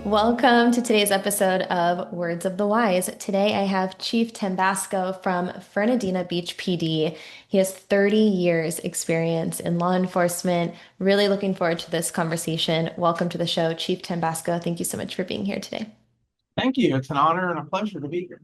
Welcome to today's episode of Words of the Wise. Today I have Chief Tambasco from Fernandina Beach PD. He has 30 years experience in law enforcement. Really looking forward to this conversation. Welcome to the show, Chief Tambasco. Thank you so much for being here today. Thank you. It's an honor and a pleasure to be here.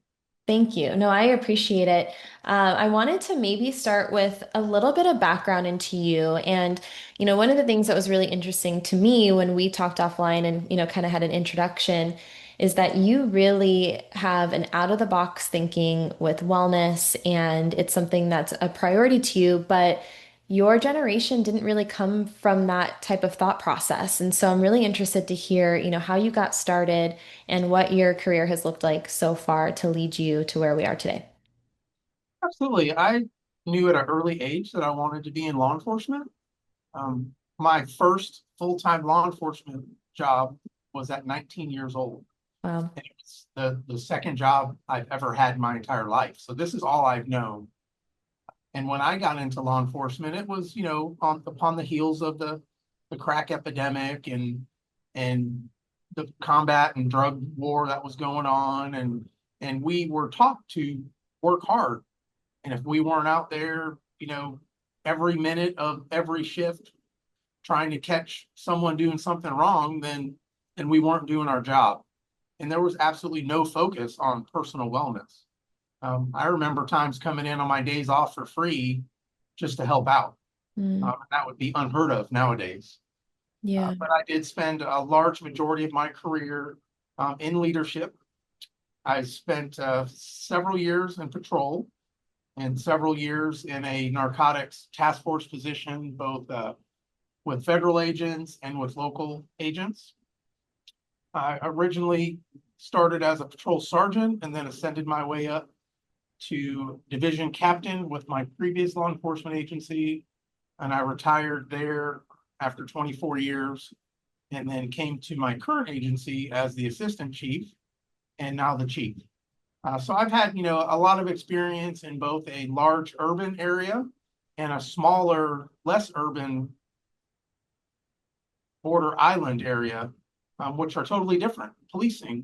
Thank you. No, I appreciate it. I wanted to maybe start with a little bit of background into you. And, one of the things that was really interesting to me when we talked offline and, kind of had an introduction is that you really have an out of the box thinking with wellness, and it's something that's a priority to you. But your generation didn't really come from that type of thought process. And so I'm really interested to hear, how you got started and what your career has looked like so far to lead you to where we are today. Absolutely. I knew at an early age that I wanted to be in law enforcement. My first full-time law enforcement job was at 19 years old. Wow. And it was the second job I've ever had in my entire life. So this is all I've known. And when I got into law enforcement, it was, upon the heels of the crack epidemic and the combat and drug war that was going on. And we were taught to work hard. And if we weren't out there, every minute of every shift trying to catch someone doing something wrong, then we weren't doing our job. And there was absolutely no focus on personal wellness. I remember times coming in on my days off for free just to help out. Mm, That would be unheard of nowadays. yeah. But I did spend a large majority of my career in leadership. I spent several years in patrol and several years in a narcotics task force position, both with federal agents and with local agents. I originally started as a patrol sergeant and then ascended my way up to division captain with my previous law enforcement agency. And I retired there after 24 years and then came to my current agency as the assistant chief and now the chief. So I've had, a lot of experience in both a large urban area and a smaller, less urban border island area, which are totally different policing.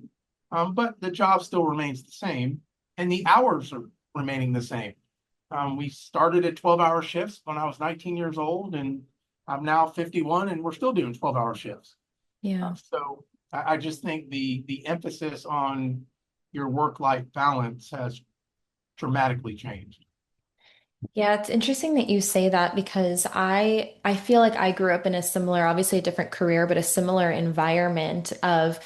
But the job still remains the same and the hours are remaining the same. We started at 12-hour shifts when I was 19 years old, and I'm now 51, and we're still doing 12-hour shifts. Yeah. So I just think the emphasis on your work-life balance has dramatically changed. Yeah, it's interesting that you say that because I feel like I grew up in a similar, obviously a different career, but a similar environment of,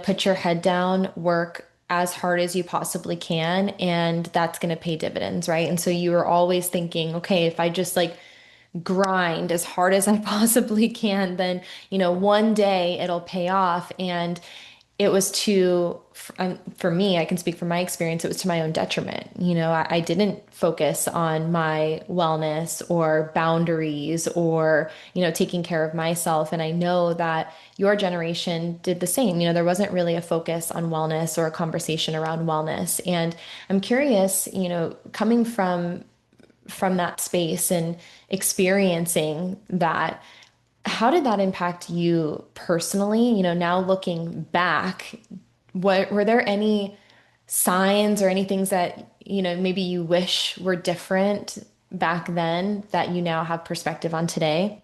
put your head down, work as hard as you possibly can, and that's going to pay dividends, right? And so you were always thinking, okay, if I just like grind as hard as I possibly can, then, one day it'll pay off. And it was for me, I can speak from my experience, it was to my own detriment. I didn't focus on my wellness or boundaries or, taking care of myself. And I know that your generation did the same. There wasn't really a focus on wellness or a conversation around wellness. And I'm curious, coming from that space and experiencing that, how did that impact you personally? Now looking back, what were there any signs or any things that, maybe you wish were different back then that you now have perspective on today?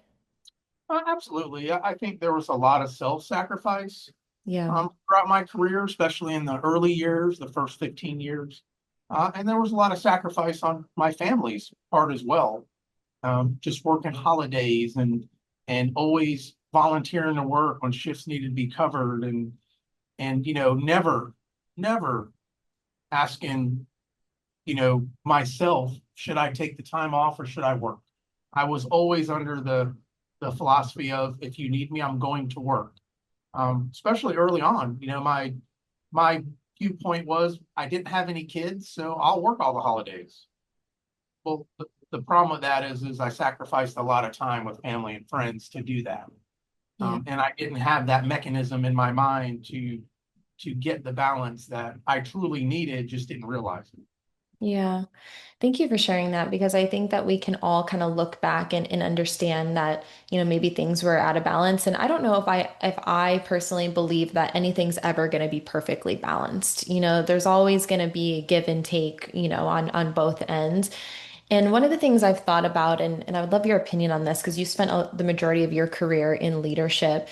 Absolutely. I think there was a lot of self-sacrifice Yeah. throughout my career, especially in the early years, the first 15 years. And there was a lot of sacrifice on my family's part as well. Just working holidays and always volunteering to work when shifts needed to be covered and never asking, myself, should I take the time off or should I work? I was always under the philosophy of if you need me, I'm going to work. Especially early on, my viewpoint was I didn't have any kids, so I'll work all the holidays. Well, the problem with that is I sacrificed a lot of time with family and friends to do that. Yeah. And I didn't have that mechanism in my mind to get the balance that I truly needed, just didn't realize it. Yeah. Thank you for sharing that because I think that we can all kind of look back and understand that, maybe things were out of balance. And I don't know if I personally believe that anything's ever going to be perfectly balanced. There's always going to be give and take, on both ends. And one of the things I've thought about, and I would love your opinion on this because you spent the majority of your career in leadership.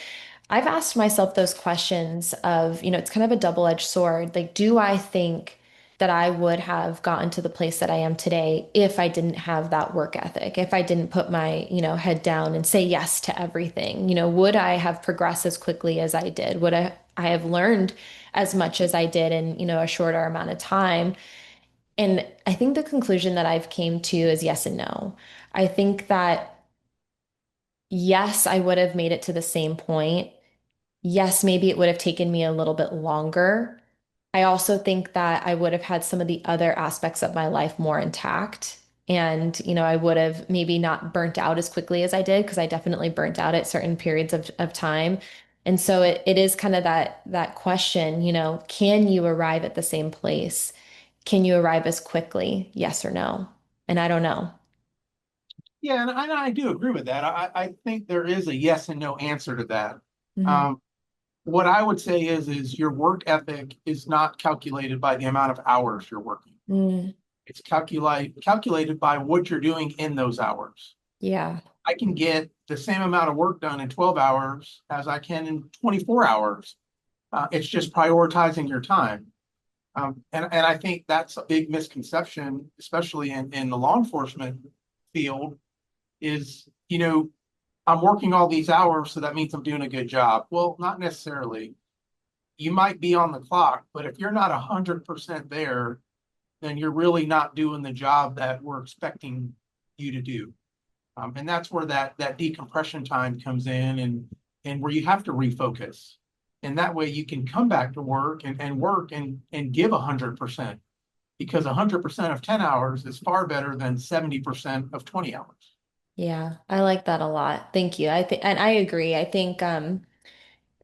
I've asked myself those questions of, it's kind of a double-edged sword. Like, do I think that I would have gotten to the place that I am today if I didn't have that work ethic, if I didn't put my, head down and say yes to everything? Would I have progressed as quickly as I did? Would I have learned as much as I did in, a shorter amount of time? And I think the conclusion that I've came to is yes and no. I think that yes, I would have made it to the same point. Yes, maybe it would have taken me a little bit longer. I also think that I would have had some of the other aspects of my life more intact. And, I would have maybe not burnt out as quickly as I did because I definitely burnt out at certain periods of time. And so it is kind of that question, can you arrive at the same place? Can you arrive as quickly? Yes or no? And I don't know. Yeah, and I do agree with that. I think there is a yes and no answer to that. Hmm. Um, what I would say is your work ethic is not calculated by the amount of hours you're working. Mm, It's calculated by what you're doing in those hours. yeah. I can get the same amount of work done in 12 hours as I can in 24 hours. It's just prioritizing your time. And I think that's a big misconception, especially in the law enforcement field, is, I'm working all these hours, so that means I'm doing a good job. Well, not necessarily. You might be on the clock, but if you're not 100% there, then you're really not doing the job that we're expecting you to do. And that's where that decompression time comes in, and where you have to refocus. And that way you can come back to work and work and give 100%, because 100% of 10 hours is far better than 70% of 20 hours. Yeah. I like that a lot. Thank you. I think, and I agree. I think,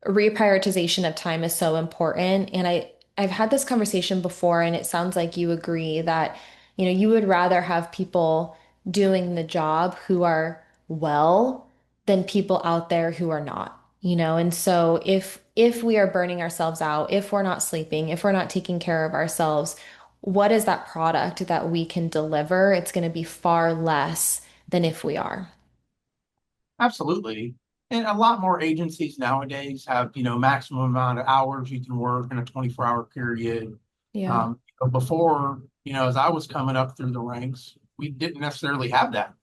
reprioritization of time is so important. And I've had this conversation before, and it sounds like you agree that, you would rather have people doing the job who are well than people out there who are not, And so if we are burning ourselves out, if we're not sleeping, if we're not taking care of ourselves, what is that product that we can deliver? It's going to be far less than if we are. Absolutely. And a lot more agencies nowadays have, maximum amount of hours you can work in a 24-hour period. Yeah. Before, as I was coming up through the ranks, we didn't necessarily have that.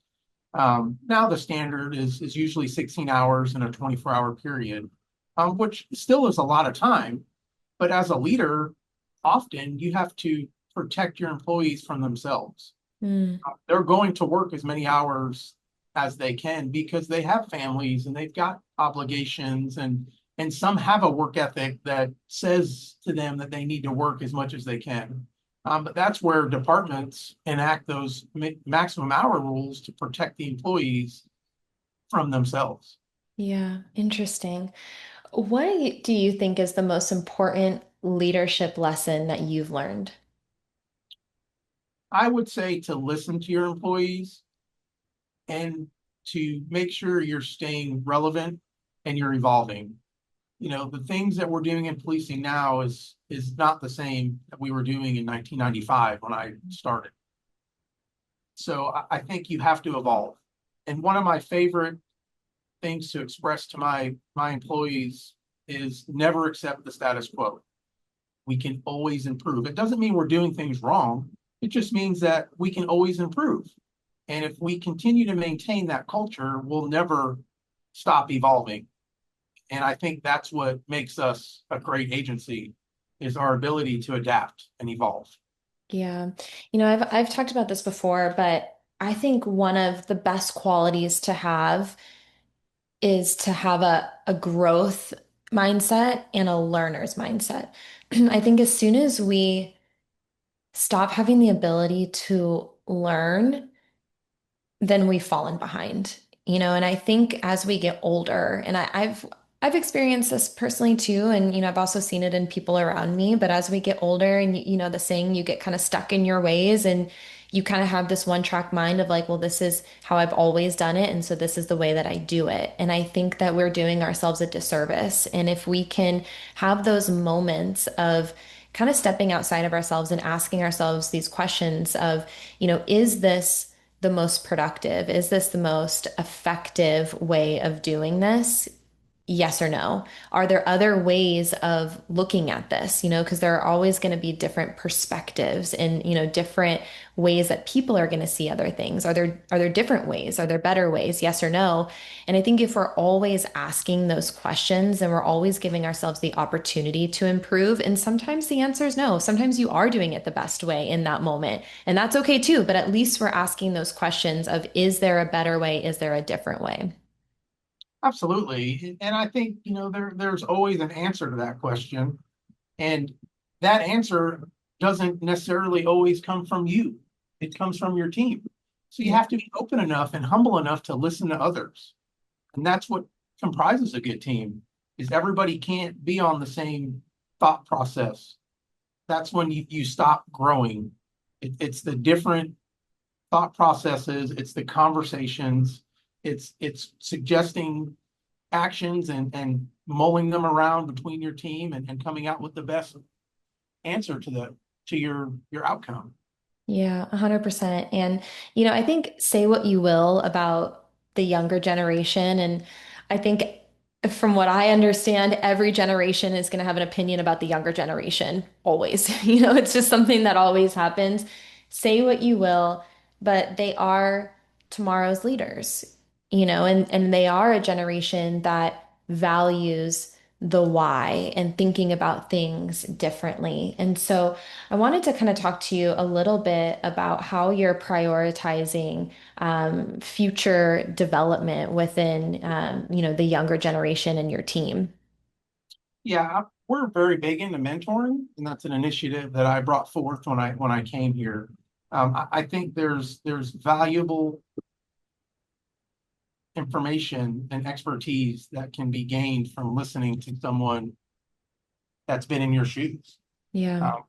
Now the standard is usually 16 hours in a 24-hour period, which still is a lot of time. But as a leader, often you have to protect your employees from themselves. Mm, They're going to work as many hours as they can because they have families and they've got obligations, and some have a work ethic that says to them that they need to work as much as they can. But that's where departments enact those maximum hour rules to protect the employees from themselves. yeah. Interesting. What do you think is the most important leadership lesson that you've learned? I would say to listen to your employees and to make sure you're staying relevant and you're evolving. The things that we're doing in policing now is not the same that we were doing in 1995 when I started. So I think you have to evolve. And one of my favorite things to express to my employees is never accept the status quo. We can always improve. It doesn't mean we're doing things wrong. It just means that we can always improve. And if we continue to maintain that culture, we'll never stop evolving. And I think that's what makes us a great agency, is our ability to adapt and evolve. Yeah. I've talked about this before, but I think one of the best qualities to have is to have a growth mindset and a learner's mindset. I think as soon as we stop having the ability to learn, then we've fallen behind, and I think as we get older, and I've I've experienced this personally too, and I've also seen it in people around me. But as we get older, and the saying, you get kind of stuck in your ways, and you kind of have this one track mind of like, well, this is how I've always done it, and so this is the way that I do it. And I think that we're doing ourselves a disservice. And if we can have those moments of kind of stepping outside of ourselves and asking ourselves these questions of, is this the most productive? Is this the most effective way of doing this? Yes or no? Are there other ways of looking at this? Because there are always going to be different perspectives and, different ways that people are going to see other things. Are there different ways? Are there better ways? Yes or no? And I think if we're always asking those questions and we're always giving ourselves the opportunity to improve, and sometimes the answer is no. Sometimes you are doing it the best way in that moment, and that's okay too. But at least we're asking those questions of, is there a better way? Is there a different way? Absolutely. And I think, there's always an answer to that question. And that answer doesn't necessarily always come from you. It comes from your team. So you Yeah. have to be open enough and humble enough to listen to others. And that's what comprises a good team is everybody can't be on the same thought process. That's when you stop growing. It's the different thought processes, it's the conversations, it's suggesting actions and mulling them around between your team and coming out with the best answer to your outcome. Yeah, 100%. And, I think say what you will about the younger generation. And I think from what I understand, every generation is going to have an opinion about the younger generation, always. It's just something that always happens. Say what you will, but they are tomorrow's leaders, and they are a generation that values the why and thinking about things differently. And so, I wanted to kind of talk to you a little bit about how you're prioritizing future development within, the younger generation and your team. Yeah, we're very big into mentoring, and that's an initiative that I brought forth when I came here. I think there's valuable information and expertise that can be gained from listening to someone that's been in your shoes. Yeah. Um,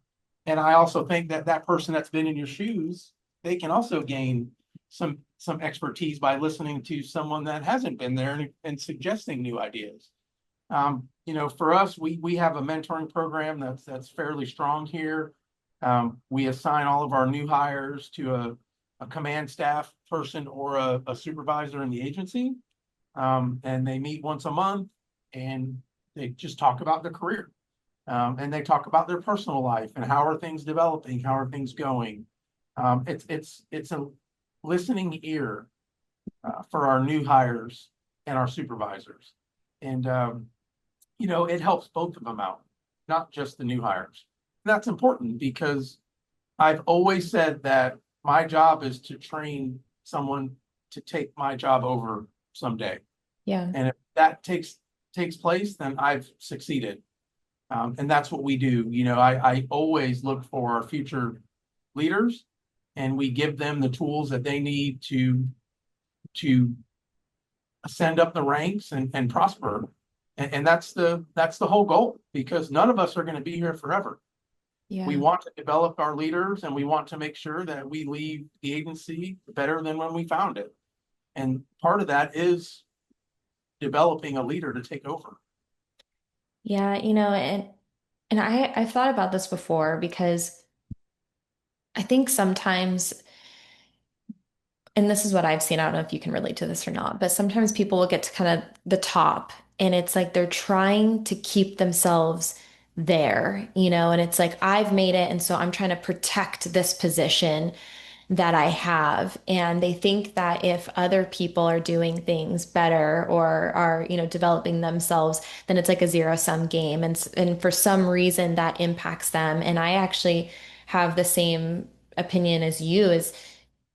and I also think that that person that's been in your shoes, they can also gain some expertise by listening to someone that hasn't been there and suggesting new ideas. For us, we have a mentoring program that's fairly strong here. We assign all of our new hires to a command staff person or a supervisor in the agency, and they meet once a month and they just talk about their career. And they talk about their personal life and how are things developing, how are things going. It's a listening ear for our new hires and our supervisors, and it helps both of them out, not just the new hires. And that's important because I've always said that my job is to train someone to take my job over someday, Yeah. and if that takes place, then I've succeeded. And that's what we do. I always look for our future leaders and we give them the tools that they need to ascend up the ranks and prosper. And that's the whole goal because none of us are going to be here forever. We Yeah. want to develop our leaders and we want to make sure that we leave the agency better than when we found it. And part of that is developing a leader to take over. Yeah, and I've thought about this before because I think sometimes, and this is what I've seen, I don't know if you can relate to this or not, but sometimes people will get to kind of the top and it's like they're trying to keep themselves there, and it's like I've made it and so I'm trying to protect this position that I have. And they think that if other people are doing things better or are, developing themselves, then it's like a zero-sum game. And for some reason that impacts them. And I actually have the same opinion as you is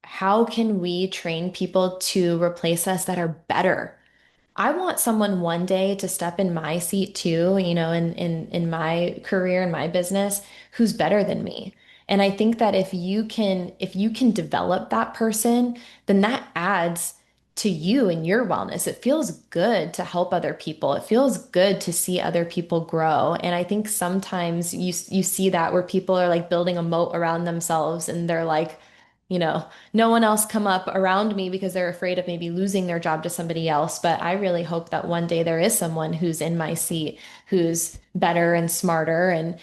how can we train people to replace us that are better? I want someone one day to step in my seat too, in my career and my business who's better than me. And I think that if you can develop that person, then that adds to you and your wellness. It feels good to help other people. It feels good to see other people grow. And I think sometimes you see that where people are like building a moat around themselves and they're like, no one else come up around me because they're afraid of maybe losing their job to somebody else. But I really hope that one day there is someone who's in my seat who's better and smarter and,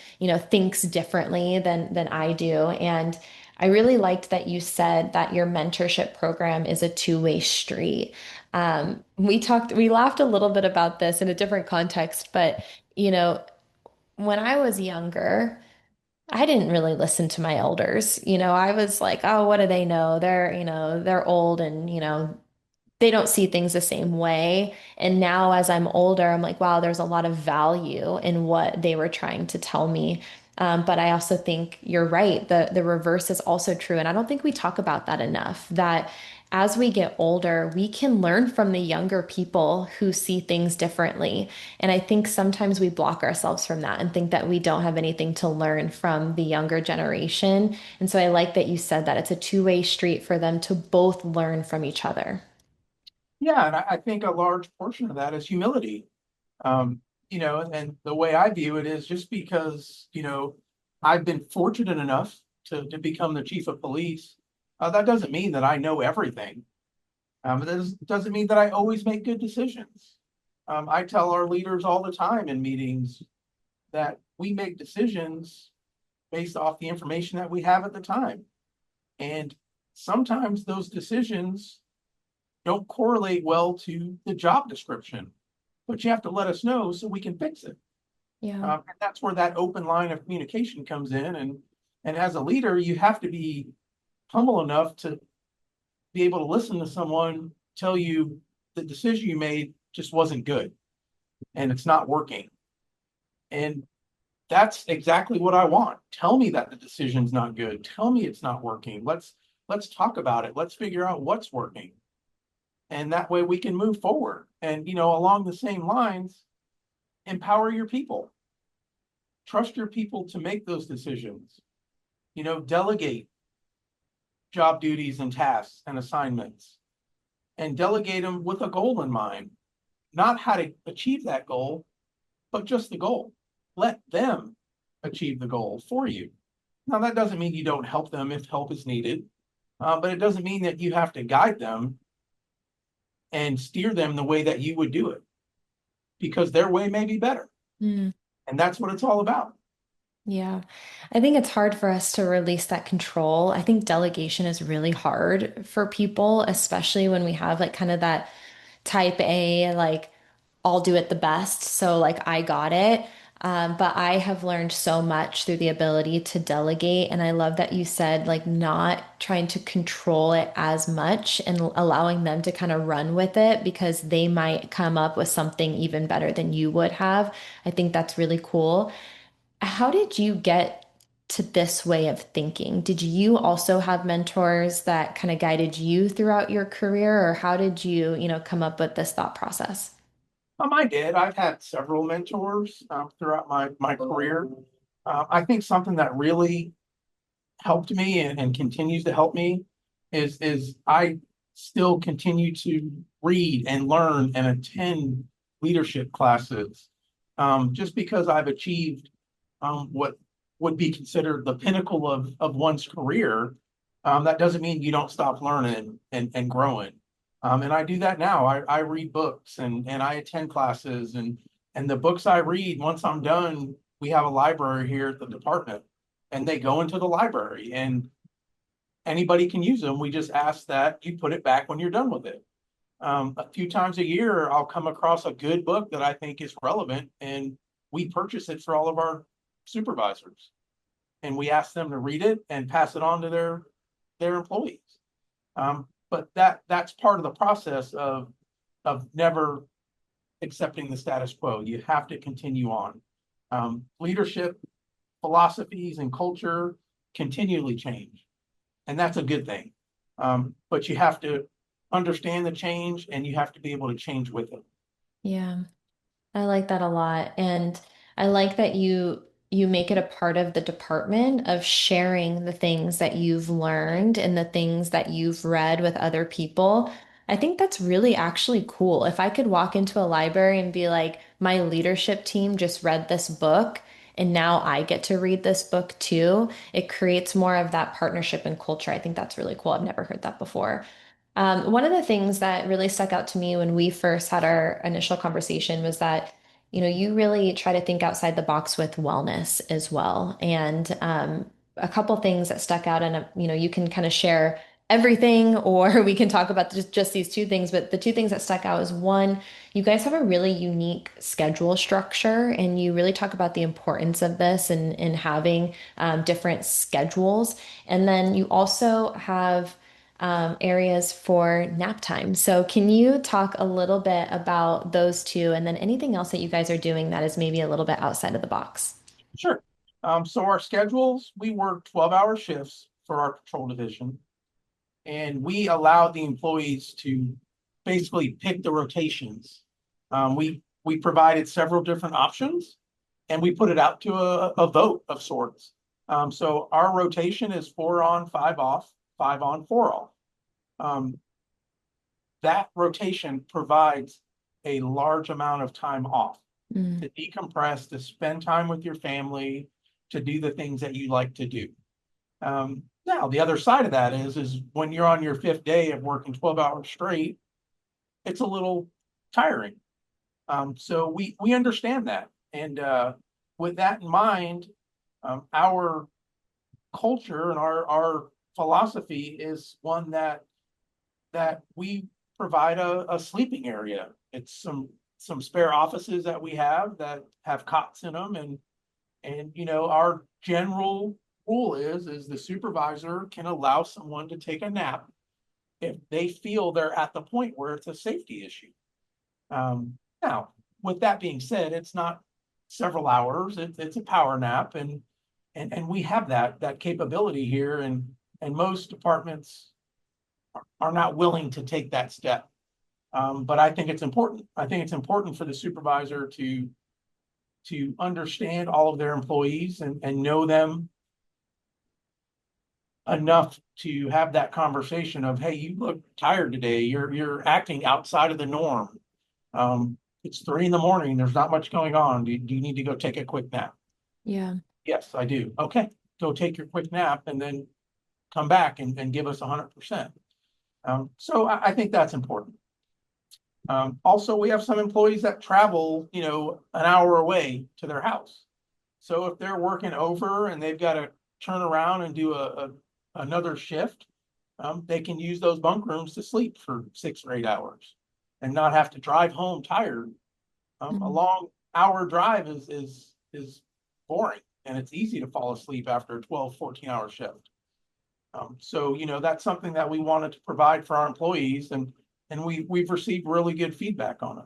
thinks differently than I do. And I really liked that you said that your mentorship program is a two-way street. We laughed a little bit about this in a different context, but when I was younger, I didn't really listen to my elders. I was like, oh, what do they know? They're old and, they don't see things the same way. And now, as I'm older, I'm like, wow, there's a lot of value in what they were trying to tell me. But I also think you're right. The reverse is also true. And I don't think we talk about that enough, that as we get older, we can learn from the younger people who see things differently. And I think sometimes we block ourselves from that and think that we don't have anything to learn from the younger generation. And so I like that you said that it's a two-way street for them to both learn from each other. Yeah, and I think a large portion of that is humility. Um, and the way I view it is just because, I've been fortunate enough to become the chief of police, that doesn't mean that I know everything. Doesn't mean that I always make good decisions. I tell our leaders all the time in meetings that we make decisions based off the information that we have at the time. And sometimes those decisions don't correlate well to the job description, but you have to let us know so we can fix it. Yeah. And that's where that open line of communication comes in. And as a leader, you have to be humble enough to be able to listen to someone tell you the decision you made just wasn't good and it's not working. And that's exactly what I want. Tell me that the decision's not good. Tell me it's not working. Let's talk about it. Let's figure out what's working. And that way we can move forward. And along the same lines, empower your people. Trust your people to make those decisions. Delegate job duties and tasks and assignments and delegate them with a goal in mind, not how to achieve that goal, but just the goal. Let them achieve the goal for you. Now, that doesn't mean you don't help them if help is needed, but it doesn't mean that you have to guide them and steer them the way that you would do it because their way may be better. Mm. And that's what it's all about. Yeah. I think it's hard for us to release that control. I think delegation is really hard for people, especially when we have like kind of that type A, like I'll do it the best. So like I got it. But I have learned so much through the ability to delegate. And I love that you said like not trying to control it as much and allowing them to kind of run with it because they might come up with something even better than you would have. I think that's really cool. How did you get to this way of thinking? Did you also have mentors that kind of guided you throughout your career, or how did you, come up with this thought process? I did. I've had several mentors throughout my career. I think something that really helped me and continues to help me is I still continue to read and learn and attend leadership classes. Just because I've achieved what would be considered the pinnacle of one's career, that doesn't mean you don't stop learning and growing. And I do that now. I read books and I attend classes and the books I read, once I'm done, we have a library here at the department and they go into the library and anybody can use them. We just ask that you put it back when you're done with it. A few times a year, I'll come across a good book that I think is relevant and we purchase it for all of our supervisors and we ask them to read it and pass it on to their employees. But that's part of the process of never accepting the status quo. You have to continue on. Leadership philosophies and culture continually change, and that's a good thing. But you have to understand the change, and you have to be able to change with it. Yeah. I like that a lot. And I like that you make it a part of the department of sharing the things that you've learned and the things that you've read with other people. I think that's really actually cool. If I could walk into a library and be like, my leadership team just read this book and now I get to read this book too, it creates more of that partnership and culture. I think that's really cool. I've never heard that before. One of the things that really stuck out to me when we first had our initial conversation was that, you really try to think outside the box with wellness as well. And a couple things that stuck out, and you can kind of share everything, or we can talk about just these two things. But the two things that stuck out is one, you guys have a really unique schedule structure, and you really talk about the importance of this and in having different schedules. And then you also have areas for nap time. So, can you talk a little bit about those two, and then anything else that you guys are doing that is maybe a little bit outside of the box? Sure. So our schedules, we work 12-hour shifts for our patrol division, and we allowed the employees to basically pick the rotations. We provided several different options, and we put it out to a vote of sorts. So our rotation is 4 on, 5 off, 5 on, 4 off. Um, that rotation provides a large amount of time off Mm, to decompress, to spend time with your family, to do the things that you like to do. Now, the other side of that is when you're on your fifth day of working 12 hours straight, it's a little tiring. So we understand that. And with that in mind, our culture and our philosophy is one that we provide a sleeping area. It's some spare offices that we have that have cots in them, and our general rule is the supervisor can allow someone to take a nap if they feel they're at the point where it's a safety issue. Now, with that being said, it's not several hours. It's a power nap, and we have that capability here, and most departments are not willing to take that step. But I think it's important. I think it's important for the supervisor to understand all of their employees and know them enough to have that conversation of, hey, you look tired today. You're acting outside of the norm. It's 3 in the morning. There's not much going on. Do you need to go take a quick nap? yeah. Yes, I do. Okay, go take your quick nap and then come back and give us 100%. So I think that's important. Also, we have some employees that travel, an hour away to their house. So if they're working over and they've got to turn around and do another shift, they can use those bunk rooms to sleep for 6 or 8 hours and not have to drive home tired. A Mm. long hour drive is boring, and it's easy to fall asleep after a 12, 14-hour shift. So, that's something that we wanted to provide for our employees, and we've received really good feedback on it.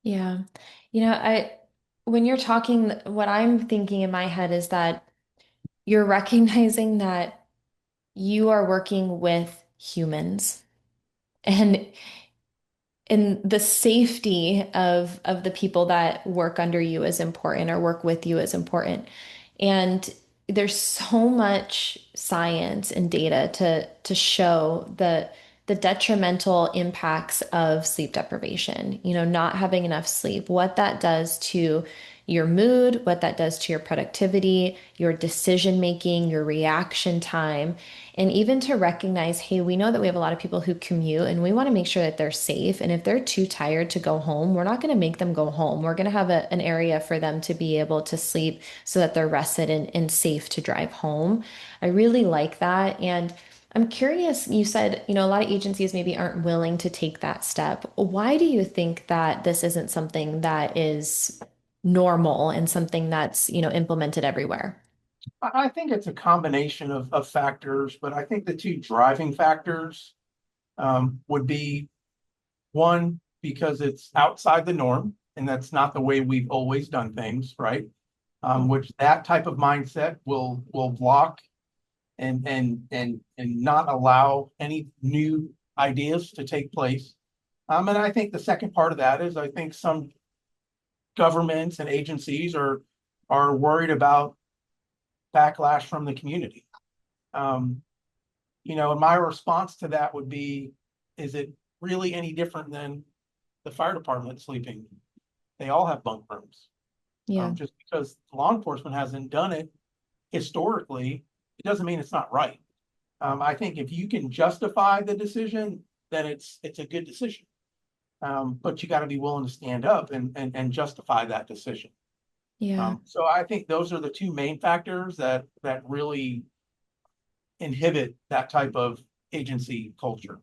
Yeah. When you're talking, what I'm thinking in my head is that you're recognizing that you are working with humans. And the safety of the people that work under you is important or work with you is important. And there's so much science and data to show the detrimental impacts of sleep deprivation, not having enough sleep, what that does to your mood, what that does to your productivity, your decision making, your reaction time. And even to recognize, hey, we know that we have a lot of people who commute and we want to make sure that they're safe. And if they're too tired to go home, we're not going to make them go home. We're going to have an area for them to be able to sleep so that they're rested and safe to drive home. I really like that. And I'm curious, you said, a lot of agencies maybe aren't willing to take that step. Why do you think that this isn't something that is normal and something that's, implemented everywhere? I think it's a combination of factors, but I think the two driving factors would be one, because it's outside the norm, and that's not the way we've always done things, right? Which that type of mindset will block and not allow any new ideas to take place. And I think the second part of that is I think some governments and agencies are worried about backlash from the community. And my response to that would be, is it really any different than the fire department sleeping. They all have bunk rooms. Yeah. Just because law enforcement hasn't done it historically, it doesn't mean it's not right. I think if you can justify the decision, then it's a good decision. But you got to be willing to stand up and justify that decision. Yeah. So I think those are the two main factors that really inhibit that type of agency culture.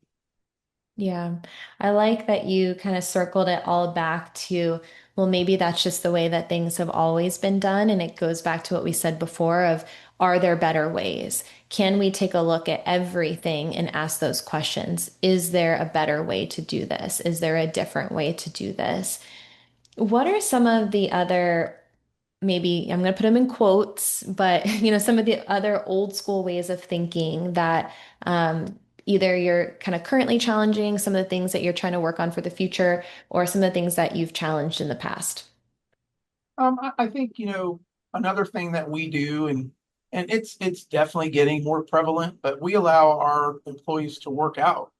Yeah. I like that you kind of circled it all back to, well, maybe that's just the way that things have always been done. And it goes back to what we said before of, are there better ways? Can we take a look at everything and ask those questions? Is there a better way to do this? Is there a different way to do this? What are some of the other, maybe I'm going to put them in quotes, but some of the other old school ways of thinking that either you're kind of currently challenging, some of the things that you're trying to work on for the future, or some of the things that you've challenged in the past? I think, another thing that we do, and it's definitely getting more prevalent, but we allow our employees to work out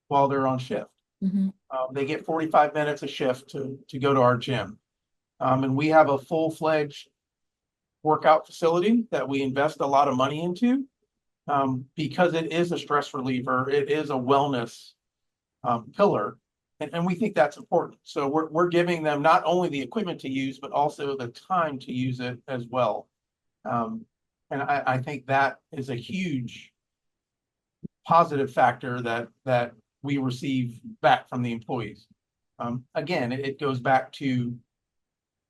while they're on shift. Hmm. They get 45 minutes a shift to go to our gym. And we have a full-fledged workout facility that we invest a lot of money into, because it is a stress reliever. It is a wellness pillar. And we think that's important. So we're giving them not only the equipment to use, but also the time to use it as well. Um, and I think that is a huge positive factor that we receive back from the employees. Again, it goes back to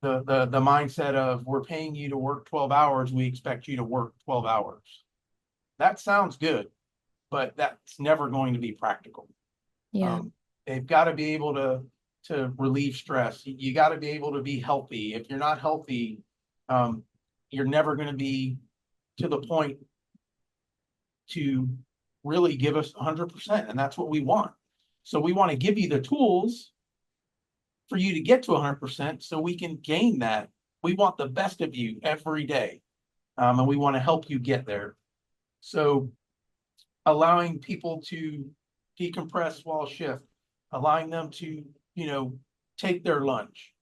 the mindset of, we're paying you to work 12 hours, we expect you to work 12 hours. That sounds good, but that's never going to be practical. Yeah. Um, they've got to be able to relieve stress. You got to be able to be healthy. If you're not healthy, um, you're never going to be to the point to really give us 100%, and that's what we want. So we want to give you the tools for you to get to 100%, so we can gain that. We want the best of you every day, and we want to help you get there. So allowing people to decompress while shift, allowing them to, you know, take their lunch.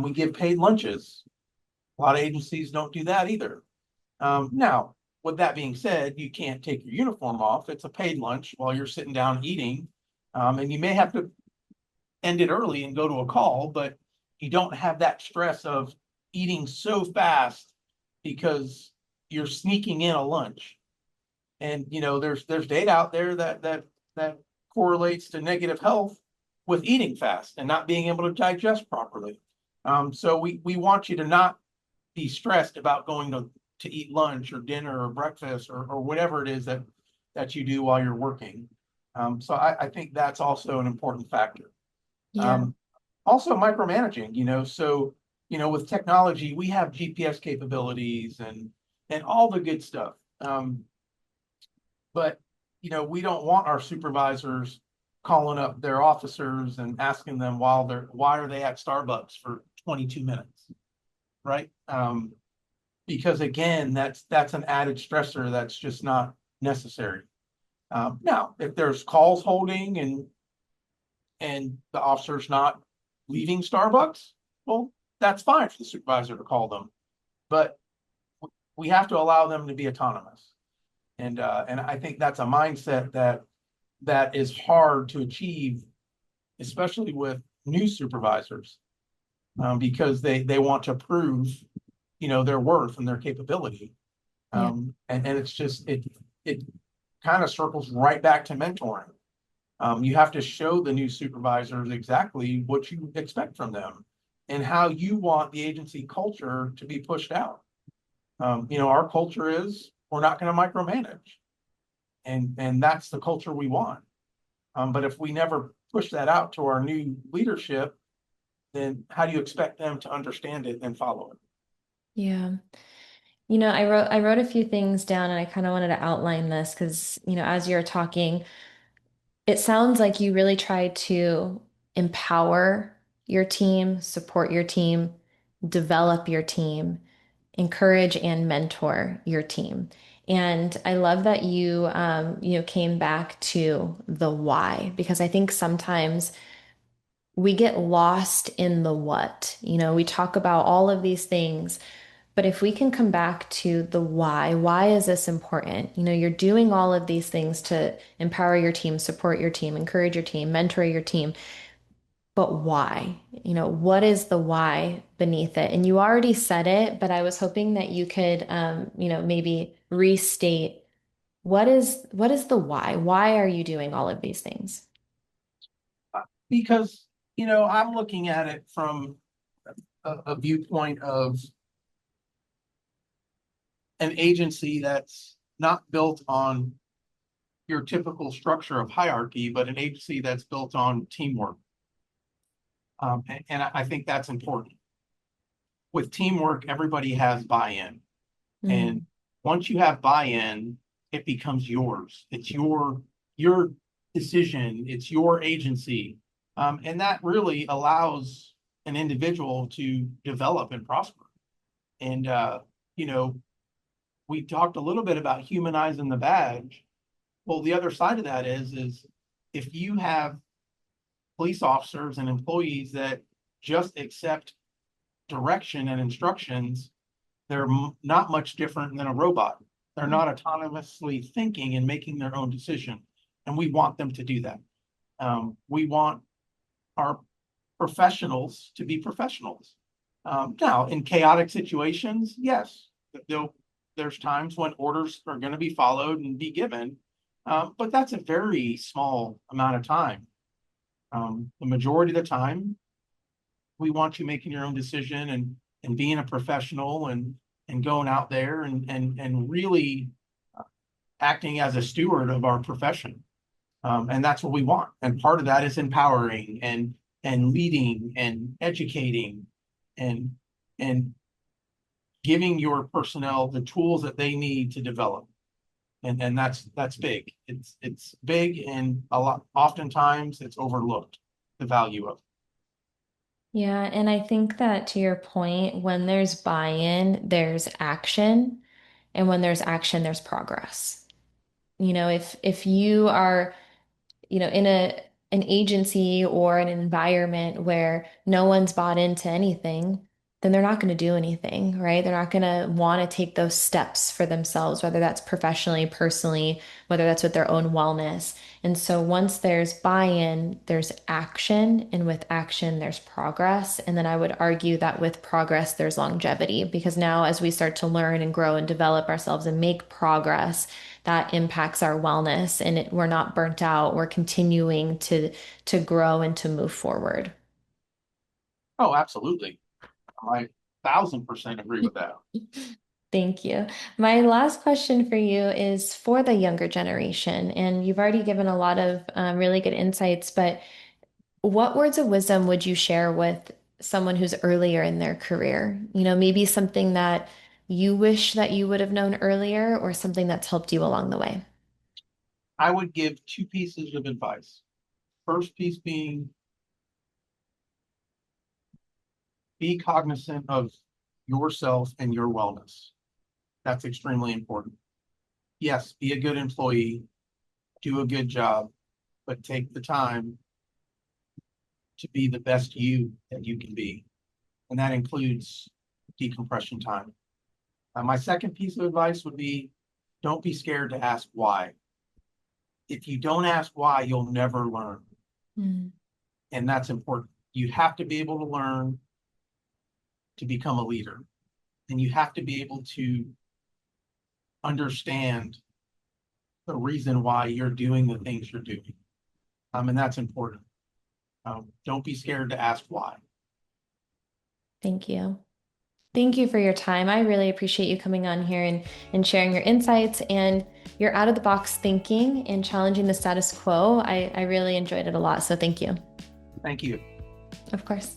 We give paid lunches. A lot of agencies don't do that either. Now, with that being said, you can't take your uniform off. It's a paid lunch while you're sitting down eating. And you may have to end it early and go to a call, but you don't have that stress of eating so fast because you're sneaking in a lunch. And there's data out there that correlates to negative health with eating fast and not being able to digest properly. So we want you to not be stressed about going to eat lunch or dinner or breakfast or whatever it is that you do while you're working. So I think that's also an important factor. Yeah. Um, Also micromanaging, so with technology, we have GPS capabilities and all the good stuff. But we don't want our supervisors calling up their officers and asking them why are they at Starbucks for 22 minutes, right? Because again, that's an added stressor that's just not necessary. Now, if there's calls holding and the officer's not leaving Starbucks, well, that's fine for the supervisor to call them, but we have to allow them to be autonomous. And I think that's a mindset that is hard to achieve, especially with new supervisors, because they want to prove, their worth and their capability. Yeah. And it's just it kind of circles right back to mentoring. You have to show the new supervisors exactly what you expect from them and how you want the agency culture to be pushed out. Our culture is, we're not going to micromanage, and that's the culture we want. But if we never push that out to our new leadership, then how do you expect them to understand it and follow it? Yeah. I wrote a few things down and I kind of wanted to outline this because, as you're talking, it sounds like you really try to empower your team, support your team, develop your team, encourage and mentor your team. And I love that you came back to the why, because I think sometimes we get lost in the what. We talk about all of these things, but if we can come back to the why is this important? You're doing all of these things to empower your team, support your team, encourage your team, mentor your team, but why? What is the why beneath it? And you already said it, but I was hoping that you could, maybe restate what is the why? Why are you doing all of these things? Because, I'm looking at it from a viewpoint of an agency that's not built on your typical structure of hierarchy, but an agency that's built on teamwork. And I think that's important. With teamwork, everybody has buy-in. Mm, And once you have buy-in, it becomes yours. It's your decision. It's your agency. And that really allows an individual to develop and prosper. And you know, we talked a little bit about humanizing the badge. Well, the other side of that is if you have police officers and employees that just accept direction and instructions, they're not much different than a robot. They're not autonomously thinking and making their own decision. And we want them to do that. We want our professionals to be professionals. Now, in chaotic situations, yes, there's times when orders are going to be followed and be given, but that's a very small amount of time. The majority of the time, we want you making your own decision and being a professional and going out there and really acting as a steward of our profession. And that's what we want. And part of that is empowering and leading and educating and and giving your personnel the tools that they need to develop. And that's big. It's big and a lot oftentimes it's overlooked, the value of it. yeah, and I think that to your point, when there's buy-in, there's action, and when there's action, there's progress. If you are in an agency or an environment where no one's bought into anything, then they're not going to do anything, right? They're not going to want to take those steps for themselves, whether that's professionally, personally, whether that's with their own wellness. And so once there's buy-in, there's action, and with action, there's progress. And then I would argue that with progress, there's longevity, because now as we start to learn and grow and develop ourselves and make progress, that impacts our wellness, and we're not burnt out. We're continuing to grow and to move forward. Oh, absolutely. I 1,000% agree with that. Thank you. My last question for you is for the younger generation, and you've already given a lot of really good insights, but what words of wisdom would you share with someone who's earlier in their career? Maybe something that you wish that you would have known earlier, or something that's helped you along the way. I would give two pieces of advice. First piece being be cognizant of yourself and your wellness. That's extremely important. Yes, be a good employee, do a good job, but take the time to be the best you that you can be. And that includes decompression time. My second piece of advice would be don't be scared to ask why. If you don't ask why, you'll never learn. Mm, And that's important. You have to be able to learn to become a leader. And you have to be able to understand the reason why you're doing the things you're doing. And that's important. Don't be scared to ask why. thank you. Thank you for your time. I really appreciate you coming on here and sharing your insights and your out of the box thinking and challenging the status quo. I really enjoyed it a lot. So thank you. Thank you. Of course.